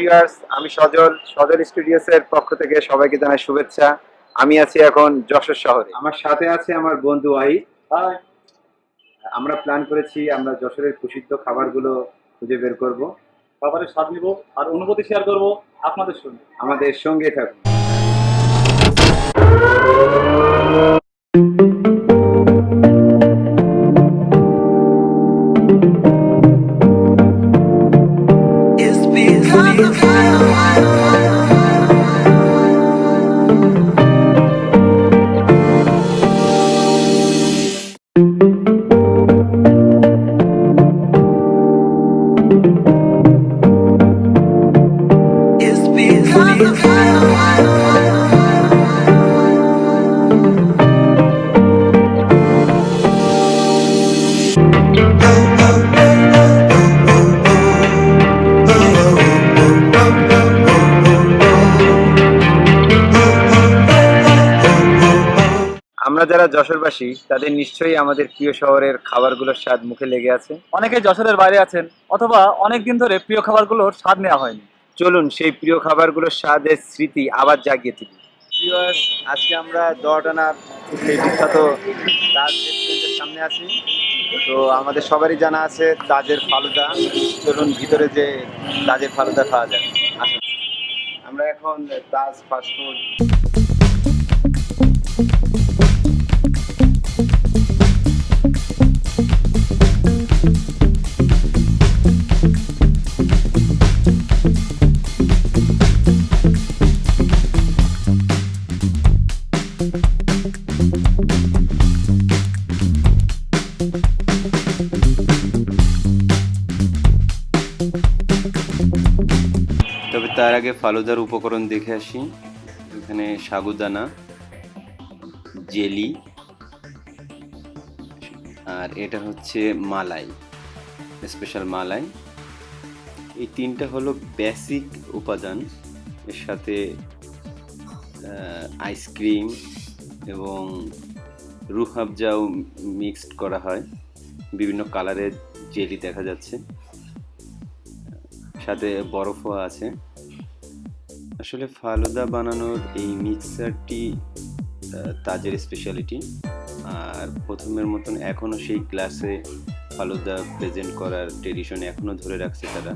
Viewers, আমি সজল স্টুডিওসের পক্ষ থেকে সবাইকে জানাই শুভেচ্ছা। আমি আছি এখন যশোর শহরে। আমার সাথে আছে আমার বন্ধু ওয়াহিদ। হাই। আমরা প্ল্যান করেছি আমরা যশোরের প্রসিদ্ধ খাবারগুলো খুঁজে বের করব, খাবারের স্বাদ নিব আর অনুভূতি শেয়ার করব আপনাদের সঙ্গে। আমাদের সঙ্গে থাকুন। আমরা যারা যশোরবাসী তাদের নিশ্চয়ই আমাদের প্রিয় শহরের খাবারগুলোর স্বাদ মুখে লেগে আছে। অনেকে যশোরের বাইরে আছেন অথবা অনেক দিন ধরে প্রিয় খাবারগুলোর স্বাদ নেওয়া হয়নি। চলুন সেই প্রিয় খাবারগুলোর স্বাদের স্মৃতি আবার জাগিয়ে তুলি। ভিউয়ার্স, আজকে আমরা দোয়াটানার সেই বিখ্যাত তাজ রেস্টুরেন্টের সামনে আছি। তো আমাদের সবারই জানা আছে তাজের ফালুদা। চলুন ভিতরে যে তাজের ফালুদা খাওয়া যায়। আসুন, আমরা এখন তাজ ফাস্টফুড। তবে তার আগে ফালুদার উপকরণ দেখে আসি। এখানে সাগুদানা, জেলি, আর এটা হচ্ছে মালাই, স্পেশাল মালাই। এই তিনটা হলো বেসিক উপাদান। এর সাথে আইসক্রিম এবং রুহ আফজাও মিক্সড করা হয়। বিভিন্ন কালারের জেলি দেখা যাচ্ছে, সাথে বরফও আছে। আসলে ফালুদা বানানোর এই মিক্সারটি তাজের স্পেশালিটি। আর প্রথমের মতন এখনও সেই গ্লাসে ফালুদা প্রেজেন্ট করার ট্রেডিশন এখনও ধরে রাখছে তারা।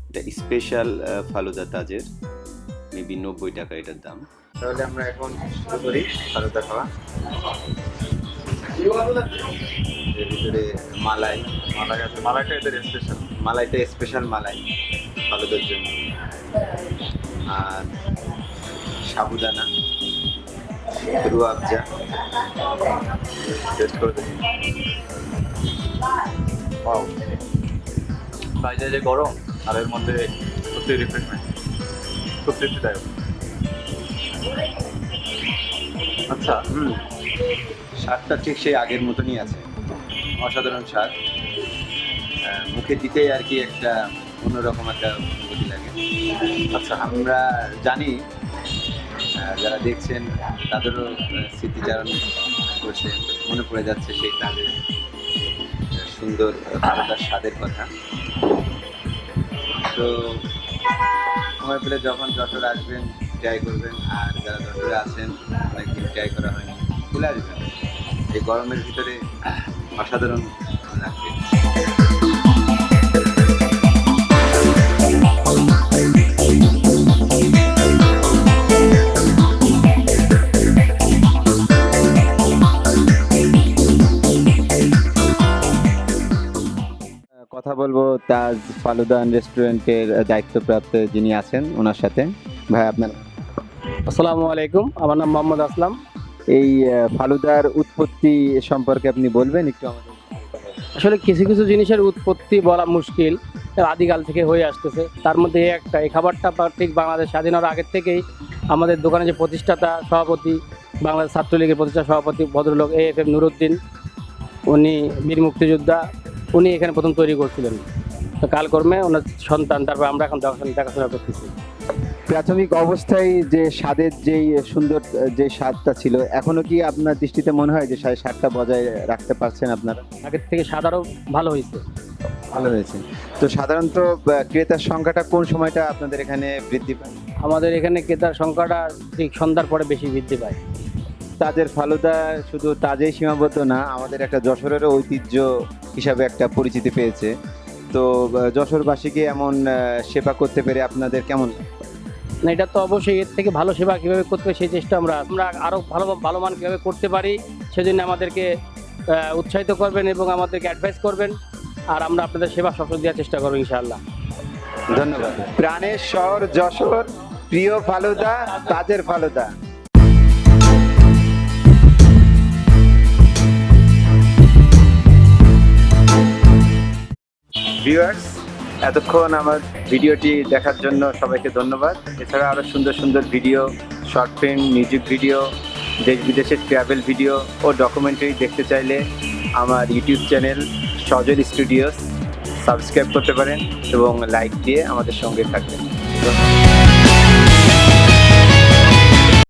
এটা স্পেশাল ফালুদা তাজের, মেবি 90 টাকা এটার দাম। তাহলে আমরা এখন শুরু করি ফালুদা খাওয়া। এর ভিতরে মালাই আছে, মালাইটা এদের স্পেশাল, মালাইটা স্পেশাল মালাই ফালুদার জন্য। আর সাবুদানা, রুহ আফজা টেস্ট করে দেখি। ওয়াও, বাইরে যে গরম আর এর মধ্যে সত্যি রিফ্রেশমেন্ট, খুব তৃপ্তিদায়ক। আচ্ছা, স্বাদটা ঠিক সেই আগের মতনই আছে, অসাধারণ স্বাদ। মুখে দিতেই আর কি একটা অন্যরকম একটা অনুভূতি লাগে। আচ্ছা, আমরা জানি যারা দেখছেন তাদেরও স্মৃতিচারণ করছে, মনে পড়ে যাচ্ছে সেই তাদের সুন্দর ফালুদার স্বাদের কথা। তো সময় পেলে যখন যশোর আসবেন ট্রাই করবেন, আর যারা যশোরে আছেন অনেকদিন ট্রাই করা হয়নি, চলে আসবেন। এই গরমের ভিতরে অসাধারণ লাগবে। কথা বলবো তাজ ফালুদা রেস্টুরেন্টের দায়িত্বপ্রাপ্ত যিনি আছেন ওনার সাথে। ভাই, আপনার? আসসালামু আলাইকুম, আমার নাম মোহাম্মদ আসলাম। এই ফালুদার উৎপত্তি সম্পর্কে আপনি বলবেন একটু আমাদের? আসলে কিছু কিছু জিনিসের উৎপত্তি বলা মুশকিল, আদিকাল থেকে হয়ে আসতেছে। তার মধ্যে এই খাবারটা ঠিক বাংলাদেশ স্বাধীন হওয়ার আগের থেকেই আমাদের দোকানে যে প্রতিষ্ঠাতা সভাপতি, বাংলাদেশ ছাত্রলীগের প্রতিষ্ঠাতা সভাপতি ভদ্রলোক AFM নুরুদ্দিন, উনি বীর মুক্তিযোদ্ধা, উনি এখানে প্রথম তৈরি করছিলেন। তো কালকর্মে ওনার সন্তান, তারপর আমরা এখন দেখাশোনা করতেছি। প্রাথমিক অবস্থায় যে স্বাদের যেই সুন্দর যে স্বাদটা ছিল, এখনো কি আপনার দৃষ্টিতে মনে হয় যে স্বাদটা বজায় রাখতে পারছেন আপনারা? আগের থেকে স্বাদ আরও ভালো হয়েছে। ভালো হয়েছে। তো সাধারণত ক্রেতার সংখ্যাটা কোন সময়টা আপনাদের এখানে বৃদ্ধি পায়? আমাদের এখানে ক্রেতার সংখ্যাটা ঠিক সন্ধ্যার পরে বেশি বৃদ্ধি পায়। তাজের ফালুদা শুধু তাজেই সীমাবদ্ধ না, আমাদের একটা যশোরেরও ঐতিহ্য হিসাবে একটা পরিচিতি পেয়েছে। তো যশোরবাসীকে এমন সেবা করতে পেরে আপনাদের কেমন লাগে? না, এটা তো অবশ্যই, এর থেকে ভালো সেবা কীভাবে করতে হবে সেই চেষ্টা আমরা আরও ভালো মান কীভাবে করতে পারি সেজন্য আমাদেরকে উৎসাহিত করবেন এবং আমাদেরকে অ্যাডভাইস করবেন, আর আমরা আপনাদের সেবা সফল দেওয়ার চেষ্টা করবো ইনশাআল্লাহ। ধন্যবাদ। প্রাণের শহর যশোর, প্রিয় ফালুদা, তাজের ফালুদা। ভিউয়ার্স, এতক্ষণ আমার ভিডিওটি দেখার জন্য সবাইকে ধন্যবাদ। এছাড়া আরও সুন্দর সুন্দর video, short film, music video, দেশ বিদেশের ট্রাভেল ভিডিও ও ডকুমেন্টারি দেখতে চাইলে আমার ইউটিউব চ্যানেল সজল স্টুডিওস সাবস্ক্রাইব করতে পারেন এবং লাইক দিয়ে আমাদের সঙ্গে থাকবেন।